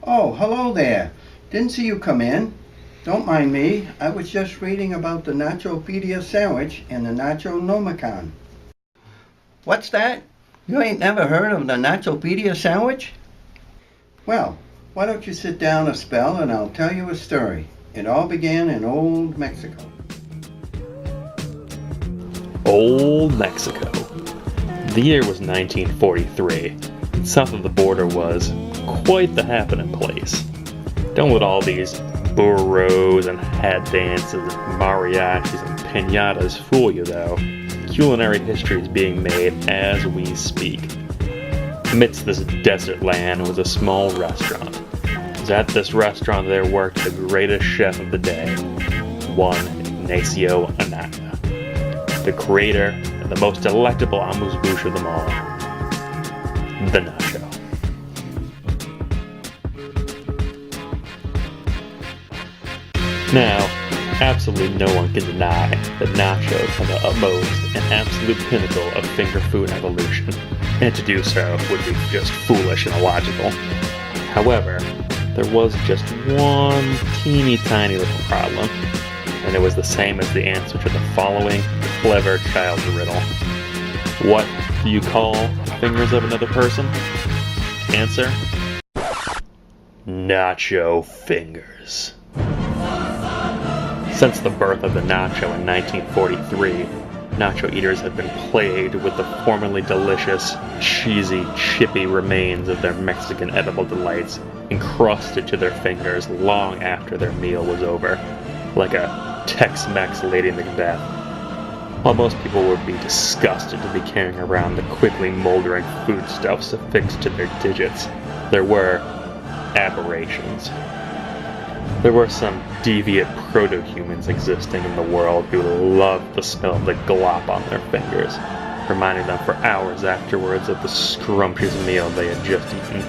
Oh, hello there. Didn't see you come in. Don't mind me. I was just reading about the Nachopedia Sandwich and the Nacho Nomicon. What's that? You ain't never heard of the Nachopedia Sandwich? Well, why don't you sit down a spell and I'll tell you a story. It all began in old Mexico. Old Mexico. The year was 1943. South of the border was quite the happening place. Don't let all these burros and hat dances and mariachis and piñatas fool you, though. Culinary history is being made as we speak. Amidst this desert land was a small restaurant. It was at this restaurant there worked the greatest chef of the day, one Ignacio Anaya, the creator and the most delectable amuse-bouche of them all, the nacho. Now, absolutely no one can deny that nachos are the utmost and absolute pinnacle of finger food evolution, and to do so would be just foolish and illogical. However, there was just one teeny tiny little problem, and it was the same as the answer to the following clever child's riddle. What do you call the fingers of another person? Answer: nacho fingers. Since the birth of the nacho in 1943, nacho eaters have been plagued with the formerly delicious, cheesy, chippy remains of their Mexican edible delights encrusted to their fingers long after their meal was over, like a Tex-Mex Lady Macbeth. While most people would be disgusted to be carrying around the quickly moldering foodstuffs affixed to their digits, there were aberrations. There were some deviant proto-humans existing in the world who loved the smell of the glop on their fingers, reminding them for hours afterwards of the scrumptious meal they had just eaten.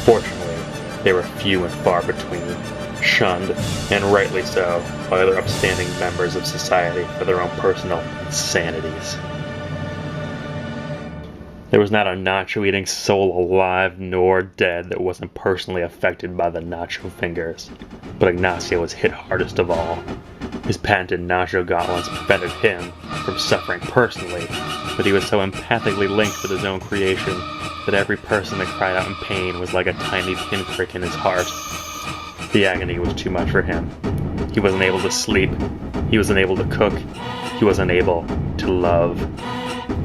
Fortunately, they were few and far between, shunned, and rightly so, by other upstanding members of society for their own personal insanities. There was not a nacho-eating soul alive nor dead that wasn't personally affected by the nacho fingers, but Ignacio was hit hardest of all. His patented nacho gauntlets prevented him from suffering personally, but he was so empathically linked with his own creation that every person that cried out in pain was like a tiny pinprick in his heart. The agony was too much for him. He wasn't able to sleep, he wasn't able to cook, he wasn't able to love.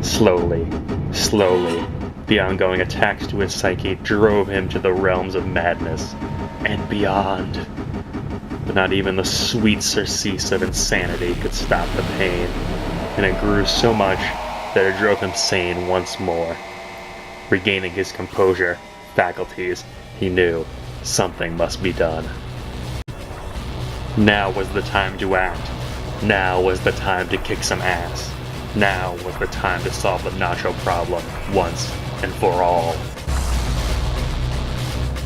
Slowly, the ongoing attacks to his psyche drove him to the realms of madness and beyond. But not even the sweet surcease of insanity could stop the pain, and it grew so much that it drove him sane once more. Regaining his composure, faculties, he knew something must be done. Now was the time to act. Now was the time to kick some ass. Now was the time to solve the nacho problem once and for all.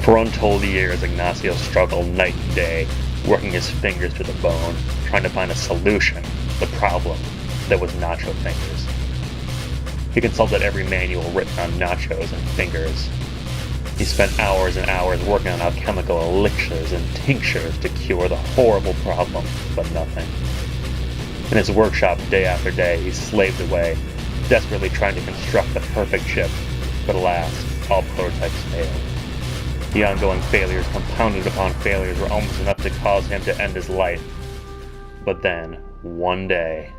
For untold years, Ignacio struggled night and day, working his fingers to the bone, trying to find a solution to the problem that was nacho fingers. He consulted every manual written on nachos and fingers. He spent hours and hours working on alchemical elixirs and tinctures to cure the horrible problem, but nothing. In his workshop, day after day, he slaved away, desperately trying to construct the perfect chip, but alas, all prototypes failed. The ongoing failures compounded upon failures were almost enough to cause him to end his life. But then, one day,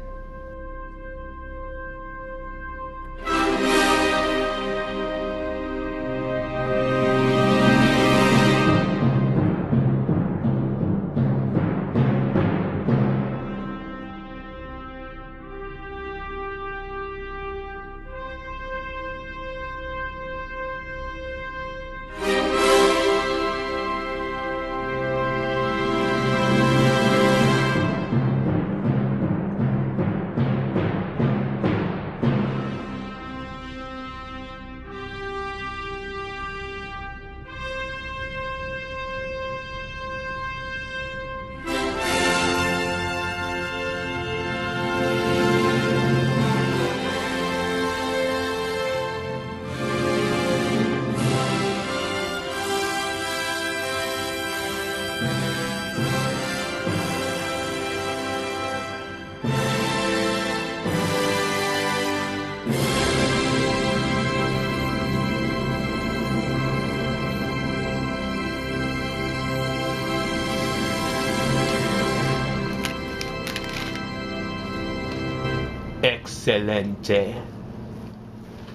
Excelente.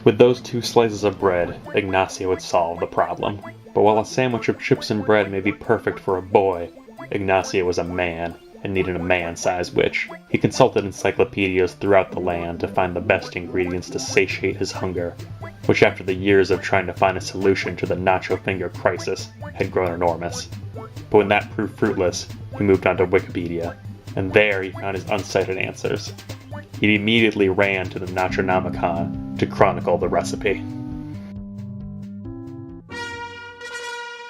With those 2 slices of bread, Ignacio had solved the problem. But while a sandwich of chips and bread may be perfect for a boy, Ignacio was a man and needed a man-sized witch. He consulted encyclopedias throughout the land to find the best ingredients to satiate his hunger, which after the years of trying to find a solution to the nacho finger crisis had grown enormous. But when that proved fruitless, he moved on to Wikipedia, and there he found his uncited answers. He immediately ran to the Nachonomicon to chronicle the recipe.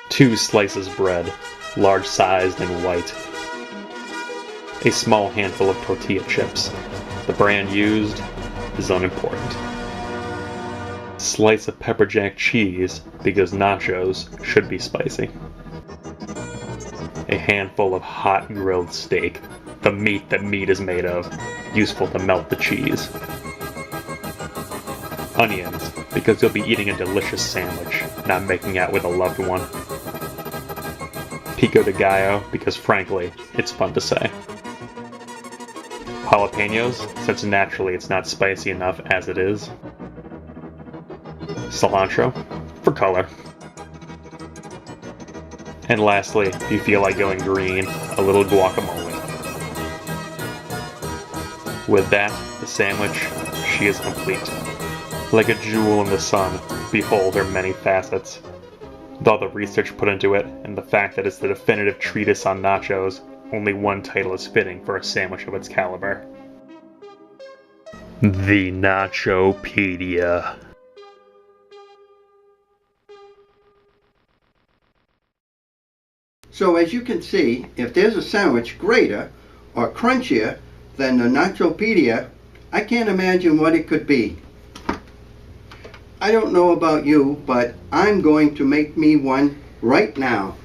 2 slices bread, large-sized and white. A small handful of tortilla chips. The brand used is unimportant. Slice of pepper jack cheese, because nachos should be spicy. A handful of hot grilled steak, the meat that meat is made of, useful to melt the cheese. Onions, because you'll be eating a delicious sandwich, not making out with a loved one. Pico de gallo, because frankly, it's fun to say. Jalapenos, since naturally it's not spicy enough as it is. Cilantro, for color. And lastly, if you feel like going green, a little guacamole. With that, the sandwich, she is complete. Like a jewel in the sun, behold her many facets. With all the research put into it, and the fact that it's the definitive treatise on nachos, only one title is fitting for a sandwich of its caliber. The Nachopedia. So as you can see, if there's a sandwich greater or crunchier than the Nachopedia, I can't imagine what it could be. I don't know about you, but I'm going to make me one right now.